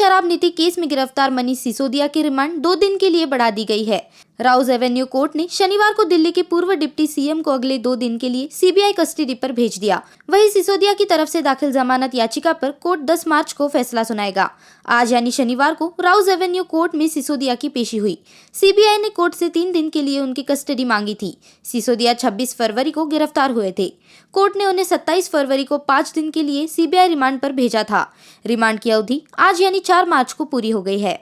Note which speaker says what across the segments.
Speaker 1: शराब नीति केस में गिरफ्तार मनीष सिसोदिया की रिमांड 2 दिन के लिए बढ़ा दी गई है। राउज एवेन्यू कोर्ट ने शनिवार को दिल्ली के पूर्व डिप्टी सीएम को अगले 2 दिन के लिए सीबीआई कस्टडी पर भेज दिया। वहीं सिसोदिया की तरफ से दाखिल जमानत याचिका पर कोर्ट 10 मार्च को फैसला सुनाएगा। आज यानी शनिवार को राउज एवेन्यू कोर्ट में सिसोदिया की पेशी हुई। सीबीआई ने कोर्ट से 3 दिन के लिए उनकी कस्टडी मांगी थी। सिसोदिया 26 फरवरी को गिरफ्तार हुए थे। कोर्ट ने उन्हें 27 फरवरी को 5 दिन के लिए सीबीआई रिमांड पर भेजा था। रिमांड की अवधि आज यानी 4 मार्च को पूरी हो गई है।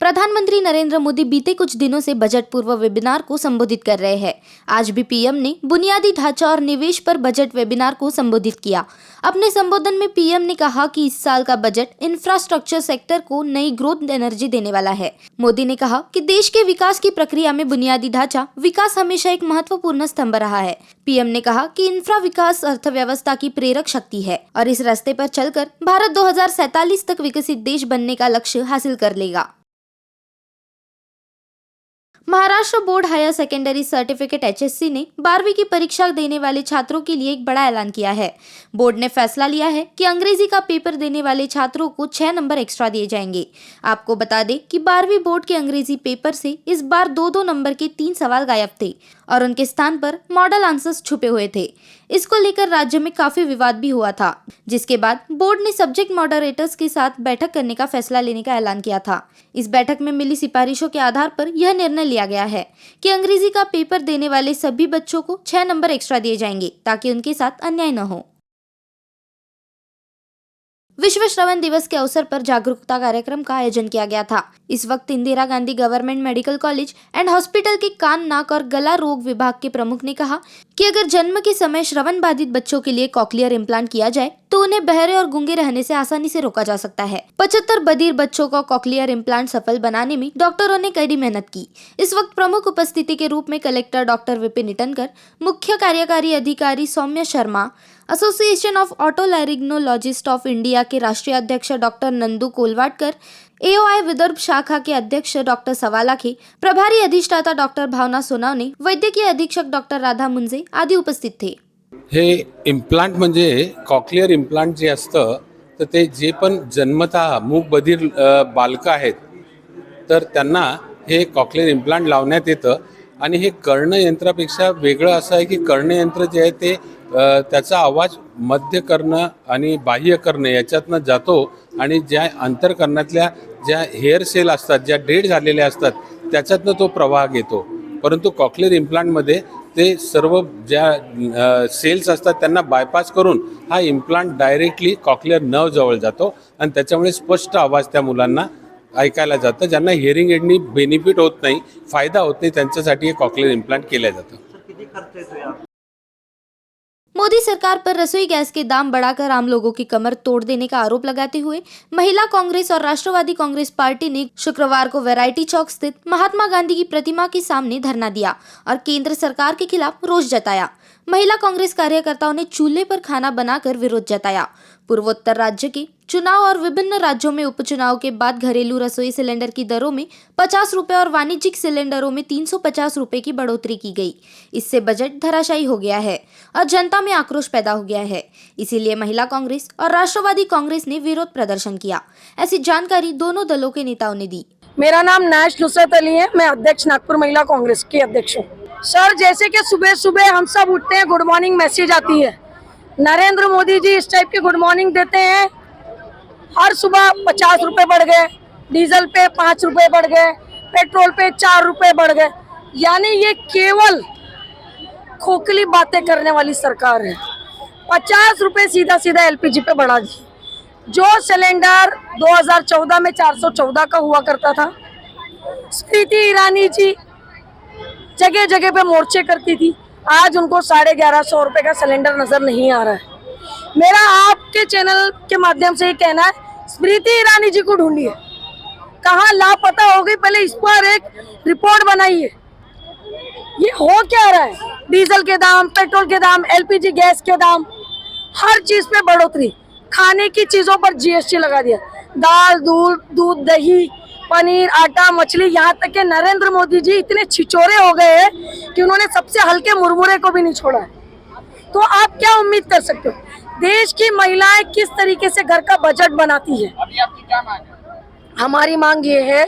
Speaker 1: प्रधानमंत्री नरेंद्र मोदी बीते कुछ दिनों से बजट पूर्व वेबिनार को संबोधित कर रहे हैं। आज भी पीएम ने बुनियादी ढांचा और निवेश पर बजट वेबिनार को संबोधित किया। अपने संबोधन में पीएम ने कहा कि इस साल का बजट इंफ्रास्ट्रक्चर सेक्टर को नई ग्रोथ एनर्जी देने वाला है। मोदी ने कहा कि देश के विकास की प्रक्रिया में बुनियादी ढांचा विकास हमेशा एक महत्वपूर्ण स्तंभ रहा है। पीएम ने कहा कि इंफ्रा विकास अर्थव्यवस्था की प्रेरक शक्ति है और इस रास्ते पर चलकर भारत 2047 तक विकसित देश बनने का लक्ष्य हासिल कर लेगा। Maharashtra board higher secondary certificate HSC ने 12वीं की परीक्षा देने वाले छात्रों के लिए एक बड़ा ऐलान किया है। बोर्ड ने फैसला लिया है कि अंग्रेजी का पेपर देने वाले छात्रों को 6 नंबर एक्स्ट्रा दिए जाएंगे। आपको बता दें कि 12वीं बोर्ड के अंग्रेजी पेपर से इस बार 2-2 नंबर के 3 सवाल गायब थे और उनके स्थान पर मॉडल आंसर्स छुपे हुए थे। इसको लेकर राज्य में काफी विवाद भी हुआ था, जिसके बाद बोर्ड ने सब्जेक्ट मॉडरेटर्स के साथ बैठक करने का फैसला लेने का ऐलान किया था। इस बैठक में मिली सिफारिशों के आधार पर यह निर्णय लिया गया है कि अंग्रेजी का पेपर देने वाले सभी बच्चों को 6 नंबर एक्स्ट्रा दिए जाएंगे ताकि उनके साथ अन्याय न हो। विश्व श्रवण दिवस के अवसर पर जागरूकता कार्यक्रम का आयोजन किया गया था। इस वक्त Indira Gandhi government medical college and hospital के कान, नाक और गला रोग विभाग के प्रमुख ने कहा कि अगर जन्म के समय श्रवण बाधित बच्चों के लिए कॉक्लियर इम्प्लांट किया जाए तो उन्हें बहरे और गूंगे रहने से आसानी से रोका जा सकता है। 75 बधिर बच्चों का कॉक्लियर इम्प्लांट सफल बनाने में डॉक्टरों ने कड़ी मेहनत की। इस वक्त प्रमुख उपस्थिति के रूप में कलेक्टर डॉक्टर विपिन इटनकर, मुख्य कार्यकारी अधिकारी Saumya Sharma, association of otolaryngologist of India के राष्ट्रीय अध्यक्ष डॉक्टर नंदू कोलवाडकर, AOI विदर्भ शाखा के अध्यक्ष डॉक्टर सवालाखे, प्रभारी अधिष्ठाता डॉक्टर भावना सोनावणे, वैद्यकीय अधीक्षक डॉक्टर राधा मुंजे आदी उपस्थित थे।
Speaker 2: हे इम्प्लांट म्हणजे कॉक्लियर इम्प्लांट जे असतं तर ते जे पण जन्मतः मूक बधिर बालकं आहेत तर त्यांना हे कॉक्लियर इम्प्लांट लावण्यात येतं आणि हे कर्णयंत्रापेक्षा वेगळं असं आहे की कर्णयंत्र जे आहे ते त्याचा आवाज मध्य कर्ण आणि बाह्य कर्ण याच्यातनं जातो आणि ज्या अंतरकर्णातल्या ज्या हेअर सेल असतात, ज्या डेड झालेल्या असतात त्याच्यातनं तो प्रवाह घेतो। परंतु कॉक्लियर इम्प्लांटमध्ये ते सर्व ज्या सेल्स असतात त्यांना बायपास करून हा इम्प्लांट डायरेक्टली कॉक्लियर नर्व जवळ जातो आणि त्याच्यामुळे स्पष्ट आवाज त्या मुलांना ऐकायला जातं। ज्यांना हिअरिंग एडनी बेनिफिट होत नाही, फायदा होत नाही, त्यांच्यासाठी हे कॉक्लियर इम्प्लांट केलं जातं।
Speaker 1: मोदी सरकार पर रसोई गैस के दाम बढ़ाकर आम लोगों की कमर तोड़ देने का आरोप लगाते हुए महिला कांग्रेस और राष्ट्रवादी कांग्रेस पार्टी ने शुक्रवार को वैरायटी चौक स्थित महात्मा गांधी की प्रतिमा के सामने धरना दिया और केंद्र सरकार के खिलाफ रोष जताया। महिला कांग्रेस कार्यकर्ताओं ने चूल्हे पर खाना बनाकर विरोध जताया। पूर्वोत्तर राज्य के चुनाव और विभिन्न राज्यों में उपचुनाव के बाद घरेलू रसोई सिलेंडर की दरों में 50 रुपए और वाणिज्यिक सिलेंडरों में 350 रुपए की बढ़ोतरी की गई। इससे बजट धराशायी हो गया है और जनता में आक्रोश पैदा हो गया है। इसीलिए महिला कांग्रेस और राष्ट्रवादी कांग्रेस ने विरोध प्रदर्शन किया। ऐसी जानकारी दोनों दलों के नेताओं ने दी।
Speaker 3: मेरा नाम नाश नुसरत अली है, मैं अध्यक्ष नागपुर महिला कांग्रेस की अध्यक्ष हूँ। सर, जैसे कि सुबह सुबह हम सब उठते हैं, गुड मॉर्निंग मैसेज आती है, नरेंद्र मोदी जी इस टाइप के गुड मॉर्निंग देते हैं। हर सुबह 50 रुपए बढ़ गए, डीजल पे 5 रुपए बढ़ गए, पेट्रोल पे 4 रुपए बढ़ गए। यानी ये केवल खोखली बातें करने वाली सरकार है। 50 रुपए सीधा सीधा LPG पे बढ़ा दी। जो सिलेंडर 2014 में 414 का हुआ करता था, स्मृति ईरानी जी जगह जगह पे मोर्चे करती थी, आज उनको 1150 रुपए का सिलेंडर नजर नहीं आ रहा है। मेरा आपके चैनल के माध्यम से ये कहना है, स्मृति ईरानी जी को ढूंढिए, कहाँ लापता हो गई, पहले इस पर एक रिपोर्ट बनाइए। ये हो क्या रहा है? डीजल के दाम, पेट्रोल के दाम, LPG गैस के दाम, हर चीज पे बढ़ोतरी। खाने की चीजों पर GST लगा दिया। दाल, दूध, दही, पनीर, आटा, मछली, यहाँ तक के नरेंद्र मोदी जी इतने छिचोरे हो गए हैं कि उन्होंने सबसे हल्के मुरमुरे को भी नहीं छोड़ा है। तो आप क्या उम्मीद कर सकते हो? देश की महिलाएं किस तरीके से घर का बजट बनाती है?
Speaker 4: अभी आपकी क्या मांग है?
Speaker 3: हमारी मांग ये है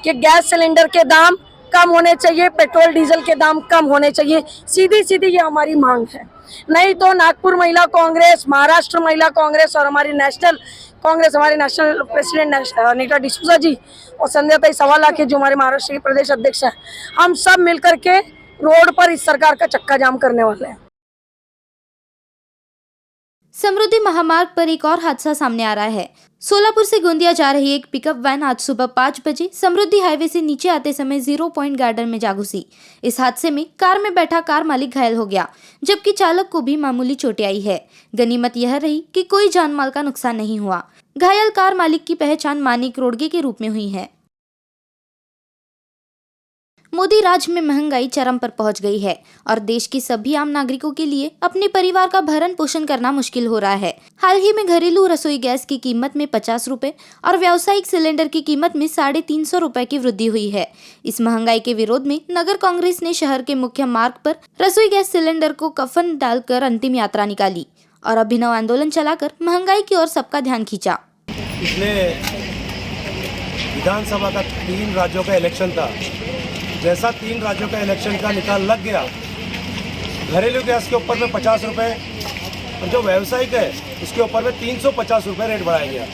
Speaker 3: कि गैस सिलेंडर के दाम कम होने चाहिए, पेट्रोल डीजल के दाम कम होने चाहिए। सीधी सीधी ये हमारी मांग है। नहीं तो नागपुर महिला कांग्रेस, महाराष्ट्र महिला कांग्रेस और हमारी नेशनल कांग्रेस, हमारे नेशनल प्रेसिडेंट नीता डिसूजा जी और संध्याताई सवाला के जो हमारे महाराष्ट्र के प्रदेश अध्यक्ष हैं, हम सब मिलकर के रोड पर इस सरकार का चक्का जाम करने वाले हैं।
Speaker 1: समृद्धि महामार्ग पर एक और हादसा सामने आ रहा है। सोलापुर से गोंदिया जा रही एक पिकअप वैन आज सुबह 5 बजे समृद्धि हाईवे से नीचे आते समय 0 पॉइंट गार्डन में जा घुसी। इस हादसे में कार में बैठा कार मालिक घायल हो गया, जबकि चालक को भी मामूली चोटें आई है। गनीमत यह रही कि कोई जान माल का नुकसान नहीं हुआ। घायल कार मालिक की पहचान मानिक रोडगे के रूप में हुई है। मोदी राज में महंगाई चरम पर पहुंच गई है और देश की सभी आम नागरिकों के लिए अपने परिवार का भरण पोषण करना मुश्किल हो रहा है। हाल ही में घरेलू रसोई गैस की कीमत में 50 रुपए और व्यावसायिक सिलेंडर की कीमत में 350 रुपए की वृद्धि हुई है। इस महंगाई के विरोध में नगर कांग्रेस ने शहर के मुख्य मार्ग पर रसोई गैस सिलेंडर को कफन डालकर अंतिम यात्रा निकाली और अभिनव आंदोलन चलाकर महंगाई की ओर सबका ध्यान खींचा।
Speaker 5: पिछले विधानसभा का 3 राज्यों का इलेक्शन था। जैसा 3 राज्यों का इलेक्शन का निकाल लग गया, घरेलू गैस के ऊपर में 50 रुपये और जो व्यावसायिक है उसके ऊपर में 350 रुपये रेट बढ़ाया गया।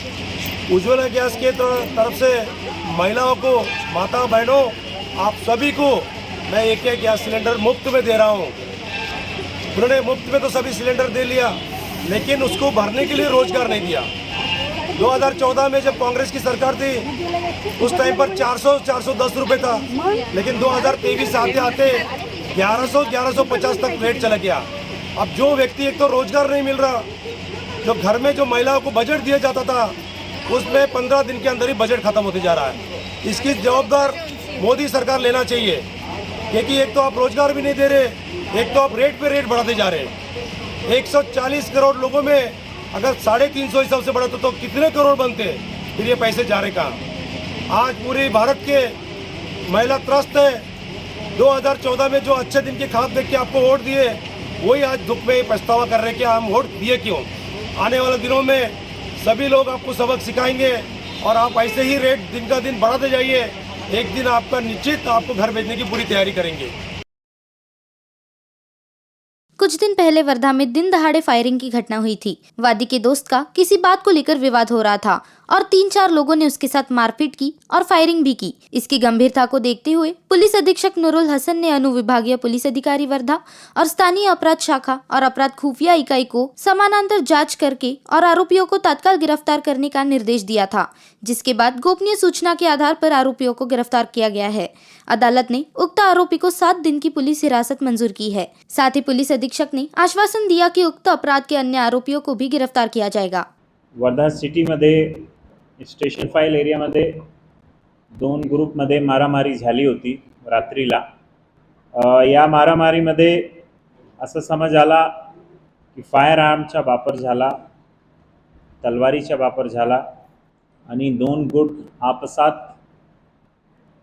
Speaker 5: उज्ज्वला गैस के तरफ से महिलाओं को, माता बहनों, आप सभी को मैं एक गैस सिलेंडर मुफ्त में दे रहा हूँ। उन्होंने मुफ्त में तो सभी सिलेंडर दे लिया, लेकिन उसको भरने के लिए रोजगार नहीं दिया। 2014 में जब कांग्रेस की सरकार थी उस टाइम पर 410 रुपये था, लेकिन 2023 आते आते 1150 तक रेट चला गया। अब जो व्यक्ति, एक तो रोजगार नहीं मिल रहा, जो घर में जो महिलाओं को बजट दिया जाता था उसमें 15 दिन के अंदर ही बजट खत्म होते जा रहा है। इसकी जवाबदार मोदी सरकार लेना चाहिए, क्योंकि एक तो आप रोजगार भी नहीं दे रहे, एक तो आप रेट पे रेट बढ़ाते जा रहे। 140 करोड़ लोगों में अगर 350 हिसाब से बढ़ा तो कितने करोड़ बनते, फिर ये पैसे जा रहे कहाँ? आज पूरे भारत के महिला त्रस्त है। 2014 में जो अच्छे दिन के ख्वाब देख के आपको वोट दिए, वही आज दुख में पछतावा कर रहे हैं कि हम वोट दिए क्यों। आने वाले दिनों में सभी लोग आपको सबक सिखाएंगे और आप ऐसे ही रेट दिन का दिन बढ़ाते जाइए। एक दिन आपका निश्चित आपको घर भेजने की पूरी तैयारी करेंगे।
Speaker 1: कुछ दिन पहले वर्धा में दिन दहाड़े फायरिंग की घटना हुई थी। वादी के दोस्त का किसी बात को लेकर विवाद हो रहा था और 3-4 लोगों ने उसके साथ मारपीट की और फायरिंग भी की। इसकी गंभीरता को देखते हुए पुलिस अधीक्षक नूरुल हसन ने अनुविभागीय पुलिस अधिकारी वर्धा और स्थानीय अपराध शाखा और अपराध खुफिया इकाई को समानांतर जांच करके और आरोपियों को तत्काल गिरफ्तार करने का निर्देश दिया था, जिसके बाद गोपनीय सूचना के आधार पर आरोपियों को गिरफ्तार किया गया है। अदालत ने उक्त आरोपी को 7 दिन की पुलिस हिरासत मंजूर की है। साथ ही पुलिस अधीक्षक ने आश्वासन दिया कि उक्त अपराध के अन्य आरोपियों को भी गिरफ्तार किया जाएगा।
Speaker 6: वर्धा सिटीमध्ये स्टेशन फाईल एरियामध्ये 2 ग्रुपमध्ये मारामारी झाली होती रात्रीला। या मारामारीमध्ये असं समज आला की फायर आर्मचा वापर झाला, तलवारीचा वापर झाला आणि 2 गुट आपसात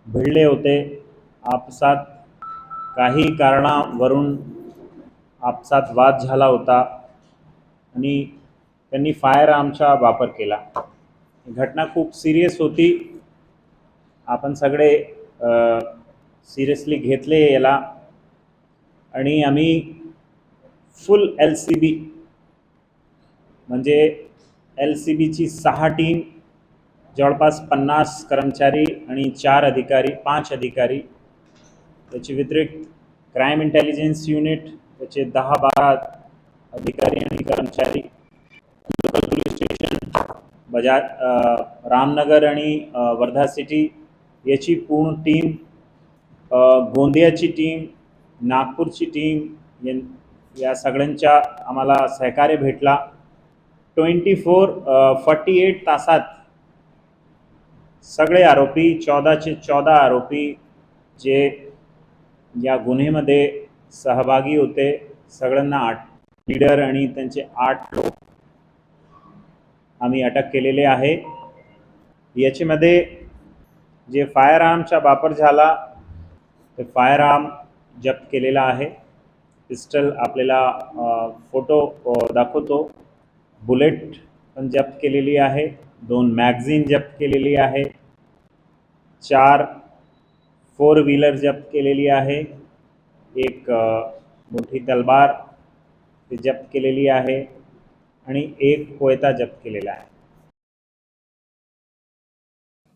Speaker 6: भिडले होते। आपसात काही कारणावरून आपसात वाद झाला होता आणि त्यांनी फायर आर्मचा वापर केला। घटना खूप सिरियस होती। आपण सगळे सिरियसली घेतले याला आणि आम्ही फुल LCB म्हणजे LCBची 6 टीम, जवळपास 50 कर्मचारी आणि 4 अधिकारी, 5 अधिकारी, त्याच्या व्यतिरिक्त क्राइम इंटेलिजन्स युनिट, त्याचे 10-12 अधिकारी आणि कर्मचारी, लोकल पोलीस स्टेशन रामनगर आणि वर्धा सिटी याची पूर्ण टीम, गोंदियाची टीम, नागपूरची टीम, या सगळ्यांच्या आम्हाला सहकार्य भेटला। 48 तासात सगळे आरोपी, 14चे 14 आरोपी जे या गुन्ह्यामध्ये सहभागी होते, सगळ्यांना 8 लीडर आणि त्यांचे 8 लोक आम्ही अटक केलेले आहे। याच्यामध्ये जे फायर आर्मचा वापर झाला ते फायर आर्म जप्त केलेला आहे पिस्टल आपल्याला फोटो दाखवतो. बुलेट पण जप्त केलेली आहे. 2 मॅगझीन जप्त केलेली आहे. 4 4 व्हीलर जप्त केलेली आहे. एक मोठी तलवार ती जप्त केलेली आहे आणि एक कोयता जप्त केलेला आहे.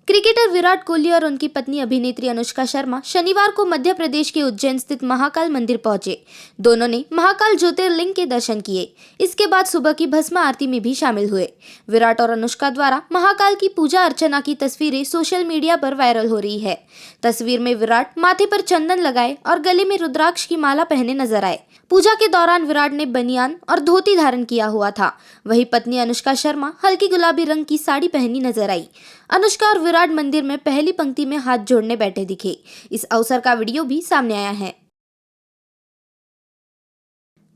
Speaker 1: क्रिकेटर विराट कोहली और उनकी पत्नी अभिनेत्री अनुष्का शर्मा शनिवार को मध्य प्रदेश के उज्जैन स्थित महाकाल मंदिर पहुंचे। दोनों ने महाकाल ज्योतिर्लिंग के दर्शन किए। इसके बाद सुबह की भस्म आरती में भी शामिल हुए। विराट और अनुष्का द्वारा महाकाल की पूजा अर्चना की तस्वीरें सोशल मीडिया पर वायरल हो रही है। तस्वीर में विराट माथे पर चंदन लगाए और गले में रुद्राक्ष की माला पहने नजर आए। पूजा के दौरान विराट ने बनियान और धोती धारण किया हुआ था। वहीं पत्नी अनुष्का शर्मा हल्की गुलाबी रंग की साड़ी पहनी नजर आई। अनुष्का और विराट मंदिर में पहली पंक्ति में हाथ जोड़ने बैठे दिखे। इस अवसर का वीडियो भी सामने आया है।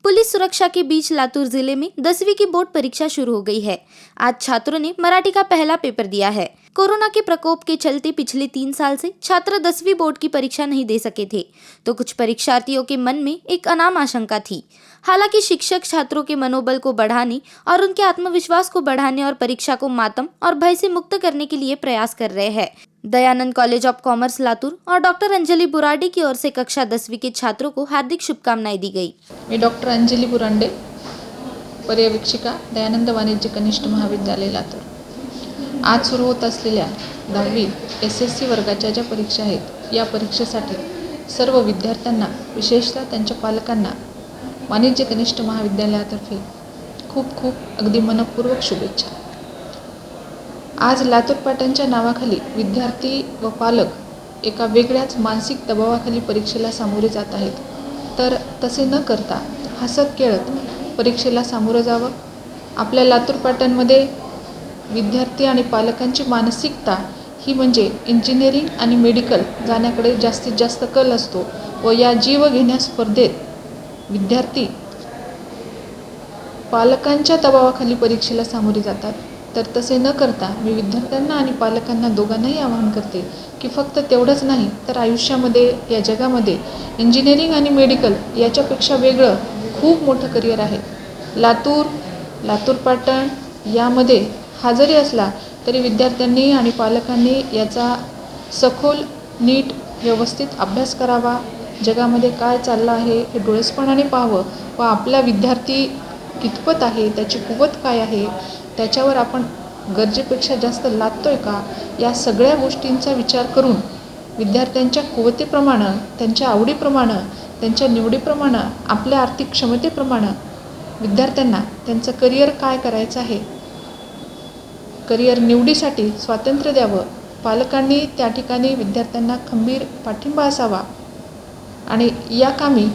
Speaker 1: पुलिस सुरक्षा के बीच लातूर जिले में 10वीं की बोर्ड परीक्षा शुरू हो गई है। आज छात्रों ने मराठी का पहला पेपर दिया है। कोरोना के प्रकोप के चलते पिछले 3 साल से छात्र 10वीं बोर्ड की परीक्षा नहीं दे सके थे, तो कुछ परीक्षार्थियों के मन में एक अनाम आशंका थी। हालांकि शिक्षक छात्रों के मनोबल को बढ़ाने और उनके आत्मविश्वास को बढ़ाने और परीक्षा को मातम और भय से मुक्त करने के लिए प्रयास कर रहे हैं। Dayanand college of commerce Latur और डॉक्टर अंजलि बुराडे की ओर से कक्षा 10वीं के छात्रों को हार्दिक शुभकामनाएं दी गई।
Speaker 4: मी डॉक्टर अंजलि बुरांडे, पर्यवेक्षिका, दयानंद वाणिज्य कनिष्ठ महाविद्यालय लातूर। आज सुरू होत असलेल्या 10वी SSC वर्गाच्या ज्या परीक्षा आहेत, या परीक्षेसाठी सर्व विद्यार्थ्यांना, विशेषतः त्यांच्या पालकांना वाणिज्य कनिष्ठ महाविद्यालयातर्फे खूप खूप अगदी मनपूर्वक शुभेच्छा। आज लातूर पाटणच्या नावाखाली विद्यार्थी व पालक एका वेगळ्याच मानसिक दबावाखाली परीक्षेला सामोरे जात आहेत, तर तसे न करता हसत खेळत परीक्षेला सामोरं जावं। आपल्या लातूर पाटणमध्ये विद्यार्थी आणि पालकांची मानसिकता ही म्हणजे इंजिनिअरिंग आणि मेडिकल जाण्याकडे जास्तीत जास्त कल असतो व या जीव घेण्या स्पर्धेत विद्यार्थी पालकांच्या दबावाखाली परीक्षेला सामोरे जातात, तर तसे न करता मी विद्यार्थ्यांना आणि पालकांना दोघांनाही आवाहन करते की फक्त तेवढंच नाही तर आयुष्यामध्ये, या जगामध्ये इंजिनिअरिंग आणि मेडिकल याच्यापेक्षा वेगळं खूप मोठं करिअर आहे। लातूर पाटण यामध्ये हा जरी असला तरी विद्यार्थ्यांनी आणि पालकांनी याचा सखोल, नीट, व्यवस्थित अभ्यास करावा। जगामध्ये काय चाललं आहे हे डोळसपणाने पाहावं व आपला विद्यार्थी कितपत आहे, त्याची कुवत काय आहे, त्याच्यावर आपण गरजेपेक्षा जास्त लादतोय का, या सगळ्या गोष्टींचा विचार करून विद्यार्थ्यांच्या कुवतेप्रमाणे, त्यांच्या आवडीप्रमाणे, त्यांच्या निवडीप्रमाणे, आपल्या आर्थिक क्षमतेप्रमाणे विद्यार्थ्यांना त्यांचं करिअर काय करायचं आहे, करिअर निवडीसाठी स्वातंत्र्य द्यावं। पालकांनी त्या ठिकाणी विद्यार्थ्यांना खंबीर पाठिंबा असावा आणि या कामी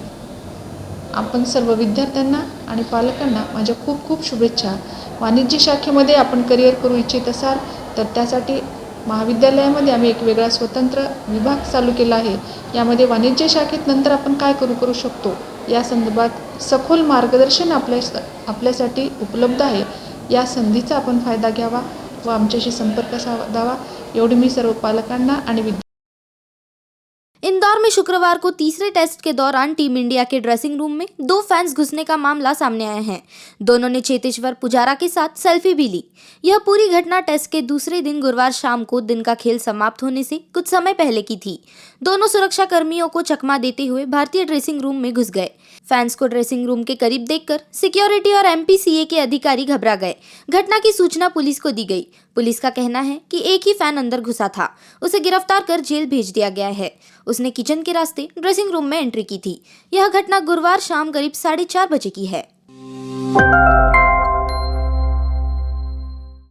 Speaker 4: आपण सर्व विद्यार्थ्यांना आणि पालकांना माझ्या खूप खूप शुभेच्छा। वाणिज्य शाखेमध्ये आपण करिअर करू इच्छित असाल तर त्यासाठी महाविद्यालयामध्ये आम्ही एक वेगळा स्वतंत्र विभाग चालू केला आहे। यामध्ये वाणिज्य शाखेत नंतर आपण काय करू शकतो या संदर्भात सखोल मार्गदर्शन आपल्यासाठी उपलब्ध आहे। या संधीचा आपण फायदा घ्यावा व आमच्याशी संपर्क साधावा, एवढी मी सर्व पालकांना आणि
Speaker 1: इंदौर में शुक्रवार को तीसरे टेस्ट के दौरान टीम इंडिया के ड्रेसिंग रूम में 2 फैंस घुसने का मामला सामने आया है। दोनों ने चेतेश्वर पुजारा के साथ सेल्फी भी ली। यह पूरी घटना टेस्ट के दूसरे दिन गुरुवार शाम को दिन का खेल समाप्त होने से कुछ समय पहले की थी। दोनों सुरक्षा कर्मियों को चकमा देते हुए भारतीय ड्रेसिंग रूम में घुस गए। फैंस को ड्रेसिंग रूम के करीब देखकर सिक्योरिटी और MPCA के अधिकारी घबरा गए। घटना की सूचना पुलिस को दी गई। पुलिस का कहना है कि एक ही फैन अंदर घुसा था, उसे गिरफ्तार कर जेल भेज दिया गया है। उसने किचन के रास्ते ड्रेसिंग रूम में एंट्री की थी। यह घटना गुरुवार शाम करीब 4:30 बजे की है।